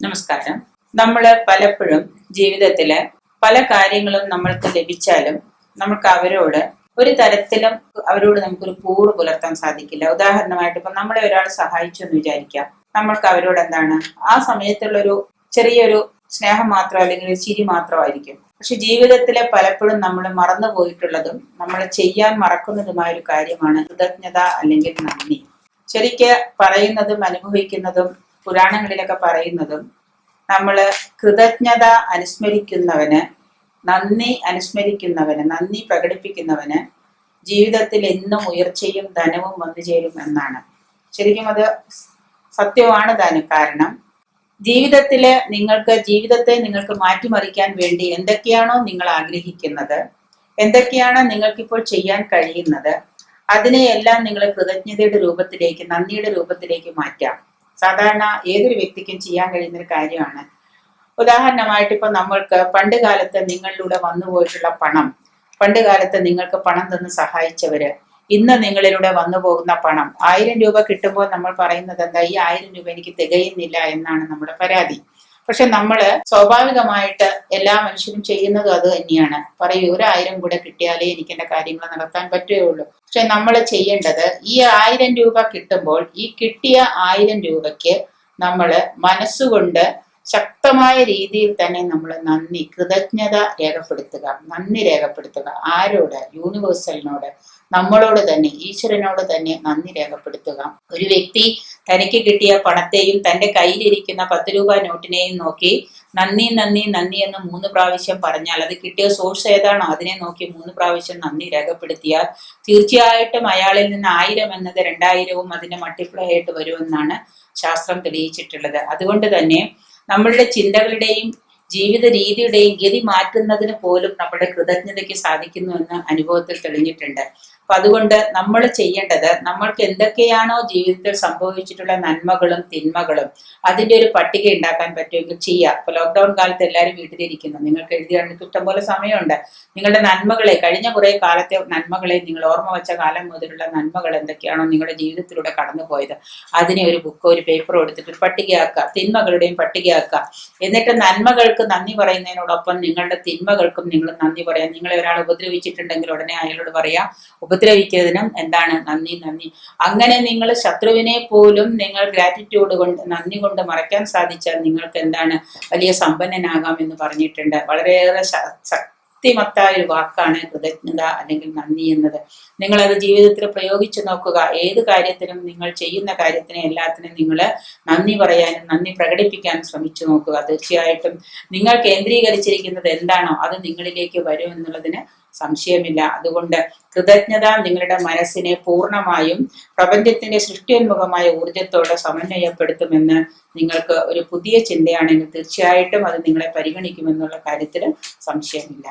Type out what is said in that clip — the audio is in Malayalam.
നമസ്കാരം. നമ്മൾ പലപ്പോഴും ജീവിതത്തില് പല കാര്യങ്ങളും നമ്മൾക്ക് ലഭിച്ചാലും നമുക്ക് അവരോട് ഒരു തരത്തിലും നമുക്കൊരു കൂറ് പുലർത്താൻ സാധിക്കില്ല. ഉദാഹരണമായിട്ട് ഇപ്പൊ നമ്മളെ ഒരാൾ സഹായിച്ചു എന്ന് വിചാരിക്കാം. നമ്മൾക്ക് അവരോട് എന്താണ് ആ സമയത്തുള്ളൊരു ചെറിയൊരു സ്നേഹം മാത്രം അല്ലെങ്കിൽ ഒരു ചിരി മാത്രമായിരിക്കും. പക്ഷെ ജീവിതത്തിലെ പലപ്പോഴും നമ്മൾ മറന്നു പോയിട്ടുള്ളതും നമ്മൾ ചെയ്യാൻ മറക്കുന്നതുമായ ഒരു കാര്യമാണ് കൃതജ്ഞത അല്ലെങ്കിൽ നന്ദി. ശരിക്ക് പറയുന്നതും അനുഭവിക്കുന്നതും പുരാണങ്ങളിലൊക്കെ പറയുന്നതും നമ്മള് കൃതജ്ഞത അനുസ്മരിക്കുന്നവന്, നന്ദി പ്രകടിപ്പിക്കുന്നവന് ജീവിതത്തിൽ എന്നും ഉയർച്ചയും ധനവും വന്നു ചേരും എന്നാണ്. ശരിക്കും അത് സത്യമാണ് താനും. കാരണം ജീവിതത്തെ നിങ്ങൾക്ക് മാറ്റിമറിക്കാൻ വേണ്ടി എന്തൊക്കെയാണോ നിങ്ങൾ ആഗ്രഹിക്കുന്നത്, എന്തൊക്കെയാണോ നിങ്ങൾക്കിപ്പോൾ ചെയ്യാൻ കഴിയുന്നത്, അതിനെയെല്ലാം നിങ്ങൾ കൃതജ്ഞതയുടെ രൂപത്തിലേക്ക്, നന്ദിയുടെ രൂപത്തിലേക്ക് മാറ്റാം. സാധാരണ ഏതൊരു വ്യക്തിക്കും ചെയ്യാൻ കഴിയുന്ന ഒരു കാര്യമാണ്. ഉദാഹരണമായിട്ട് ഇപ്പൊ നമ്മൾക്ക് പണ്ട് കാലത്ത് നിങ്ങളിലൂടെ വന്നു പോയിട്ടുള്ള പണം, പണ്ട് കാലത്ത് നിങ്ങൾക്ക് പണം തന്ന് സഹായിച്ചവര്, ഇന്ന് നിങ്ങളിലൂടെ വന്നു പോകുന്ന പണം, 1000 രൂപ കിട്ടുമ്പോൾ നമ്മൾ പറയുന്നത് എന്താ, ഈ 1000 രൂപ എനിക്ക് തികയുന്നില്ല എന്നാണ് നമ്മുടെ പരാതി. പക്ഷെ നമ്മള് സ്വാഭാവികമായിട്ട് എല്ലാ മനുഷ്യരും ചെയ്യുന്നതും അത് തന്നെയാണ്. പറയൂ, 1000 കൂടെ കിട്ടിയാലേ എനിക്ക് എന്റെ കാര്യങ്ങൾ നടത്താൻ പറ്റുകയുള്ളൂ. പക്ഷെ നമ്മൾ ചെയ്യേണ്ടത്, ഈ 1000 രൂപ കിട്ടുമ്പോൾ ഈ കിട്ടിയ 1000 രൂപയ്ക്ക് നമ്മള് മനസ്സുകൊണ്ട് ശക്തമായ രീതിയിൽ തന്നെ നമ്മൾ കൃതജ്ഞത രേഖപ്പെടുത്തുക, നന്ദി രേഖപ്പെടുത്തുക. ആരോട്? യൂണിവേഴ്സലിനോട്, നമ്മളോട് തന്നെ, ഈശ്വരനോട് തന്നെ നന്ദി രേഖപ്പെടുത്തുക. ഒരു വ്യക്തി തനിക്ക് കിട്ടിയ പണത്തെയും തന്റെ കയ്യിലിരിക്കുന്ന 10 രൂപ നോട്ടിനെയും നോക്കി നന്ദി നന്ദി നന്ദി എന്ന് 3 പ്രാവശ്യം പറഞ്ഞാൽ, അത് കിട്ടിയ സോഴ്സ് ഏതാണോ അതിനെ നോക്കി 3 പ്രാവശ്യം നന്ദി രേഖപ്പെടുത്തിയാൽ തീർച്ചയായിട്ടും അയാളിൽ നിന്ന് 1000 എന്നത് 2000വും അതിന്റെ മൾട്ടിപ്ലൈ ആയിട്ട് വരുമെന്നാണ് ശാസ്ത്രം തെളിയിച്ചിട്ടുള്ളത്. അതുകൊണ്ട് തന്നെ നമ്മളുടെ ചിന്തകളുടെയും ജീവിത രീതിയുടെയും ഗതി മാറ്റുന്നതിന് പോലും നമ്മുടെ കൃതജ്ഞതയ്ക്ക് സാധിക്കുന്നു എന്ന് അനുഭവത്തിൽ തെളിഞ്ഞിട്ടുണ്ട്. അപ്പൊ അതുകൊണ്ട് നമ്മൾ ചെയ്യേണ്ടത്, നമ്മൾക്ക് എന്തൊക്കെയാണോ ജീവിതത്തിൽ സംഭവിച്ചിട്ടുള്ള നന്മകളും തിന്മകളും അതിന്റെ ഒരു പട്ടിക ഉണ്ടാക്കാൻ പറ്റുമെങ്കിൽ ചെയ്യുക. ഇപ്പൊ ലോക്ക്ഡൌൺ കാലത്ത് എല്ലാവരും വീട്ടിലിരിക്കുന്നു, നിങ്ങൾക്ക് എഴുതിയാണെങ്കിൽ ഇഷ്ടംപോലെ സമയമുണ്ട്. നിങ്ങളുടെ നന്മകളെ, കഴിഞ്ഞ കുറെ കാലത്തെ നന്മകളെ, നിങ്ങൾ ഓർമ്മ വെച്ച കാലം മുതലുള്ള നന്മകൾ എന്തൊക്കെയാണോ നിങ്ങളുടെ ജീവിതത്തിലൂടെ കടന്നുപോയത്, അതിനെ ഒരു ബുക്കോ ഒരു പേപ്പറോ എടുത്തിട്ട് ഒരു പട്ടികയാക്കുക, തിന്മകളുടെയും പട്ടികയാക്കുക. എന്നിട്ട് നന്മകൾക്ക് നന്ദി പറയുന്നതിനോടൊപ്പം നിങ്ങളുടെ തിന്മകൾക്കും നിങ്ങൾ നന്ദി പറയാം. നിങ്ങളെ ഒരാൾ ഉപദ്രവിച്ചിട്ടുണ്ടെങ്കിൽ ഉടനെ അയാളോട് പറയാം, ഉപദ്രവിക്കുന്നതിനും എന്താണ് നന്ദി. അങ്ങനെ നിങ്ങൾ ശത്രുവിനെ പോലും നിങ്ങൾ ഗ്രാറ്റിറ്റ്യൂഡ് കൊണ്ട്, നന്ദി കൊണ്ട് മറയ്ക്കാൻ സാധിച്ചാൽ നിങ്ങൾക്ക് എന്താണ് വലിയ സമ്പന്നനാകാം എന്ന് പറഞ്ഞിട്ടുണ്ട്. വളരെയേറെ ശക്തിമത്തായ ഒരു വാക്കാണ് കൃതജ്ഞത അല്ലെങ്കിൽ നന്ദി എന്നത്. നിങ്ങളത് ജീവിതത്തിൽ പ്രയോഗിച്ചു നോക്കുക. ഏത് കാര്യത്തിനും, നിങ്ങൾ ചെയ്യുന്ന കാര്യത്തിനും എല്ലാത്തിനും നിങ്ങൾ നന്ദി പറയാനും നന്ദി പ്രകടിപ്പിക്കാനും ശ്രമിച്ചു നോക്കുക. തീർച്ചയായിട്ടും നിങ്ങൾ കേന്ദ്രീകരിച്ചിരിക്കുന്നത് എന്താണോ അത് നിങ്ങളിലേക്ക് വരും എന്നുള്ളതിന് സംശയമില്ല. അതുകൊണ്ട് കൃതജ്ഞത നിങ്ങളുടെ മനസ്സിനെ പൂർണ്ണമായും പ്രപഞ്ചത്തിന്റെ സൃഷ്ടിയോന്മുഖമായ ഊർജത്തോടെ സമന്വയപ്പെടുത്തുമെന്ന് നിങ്ങൾക്ക് ഒരു പുതിയ ചിന്തയാണെങ്കിൽ തീർച്ചയായിട്ടും അത് നിങ്ങളെ പരിഗണിക്കുമെന്നുള്ള കാര്യത്തിൽ സംശയമില്ല.